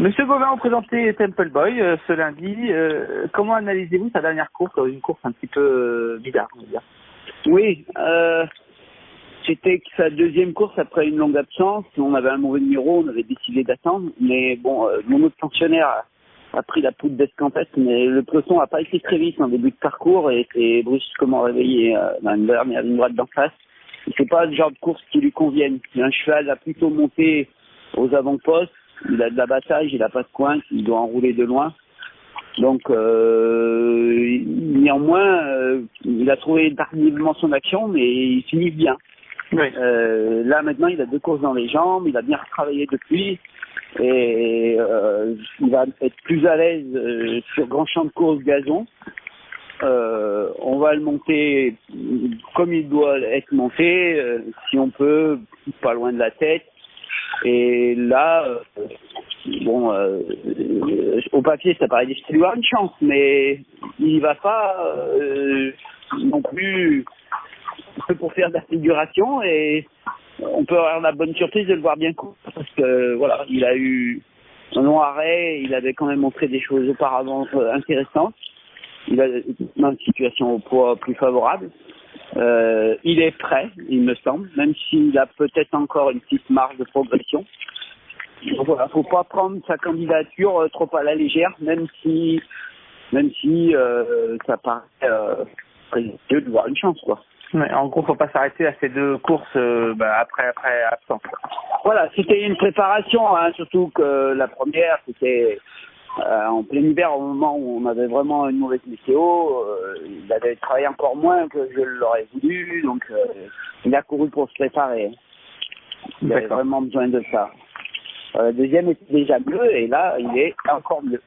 Monsieur Gauvin, vous présentez Temple Boy ce lundi. Comment analysez-vous sa dernière course, une course un petit peu bizarre, on va dire? Oui, c'était sa deuxième course après une longue absence. On avait un mauvais numéro, on avait décidé d'attendre. Mais bon, mon autre pensionnaire a pris la poudre d'escampette, mais le peloton n'a pas été très vite en début de parcours et s'est brusquement réveillé dans une dernière ligne droite d'en face. Et c'est pas le genre de course qui lui convienne. Un cheval a plutôt monté aux avant-postes, il a de la bataille, il a pas de coin, il doit enrouler de loin. Donc, néanmoins, il a trouvé tardivement son action, mais il finit bien. Oui. Là, maintenant, il a 2 courses dans les jambes, il a bien retravaillé depuis, et il va être plus à l'aise sur grand champ de course gazon. On va le monter comme il doit être monté, si on peut, pas loin de la tête. Et là, au papier, ça paraît difficile d'avoir une chance, mais il va pas non plus que pour faire de la figuration, et on peut avoir la bonne surprise de le voir bien courir, parce que voilà, il a eu un long arrêt, il avait quand même montré des choses auparavant intéressantes. Il a une situation au poids plus favorable. Il est prêt, il me semble, même s'il a peut-être encore une petite marge de progression. Donc voilà, faut pas prendre sa candidature trop à la légère, même si ça paraît précieux de voir une chance, quoi. Ouais, en gros, faut pas s'arrêter à ces 2 courses après absence. Voilà, c'était une préparation, hein, surtout que la première, c'était en plein hiver, au moment où on avait vraiment une mauvaise météo. Il avait travaillé encore moins que je l'aurais voulu, donc il a couru pour se préparer. Il avait vraiment besoin de ça. La deuxième était déjà bleue, et là, il est encore mieux.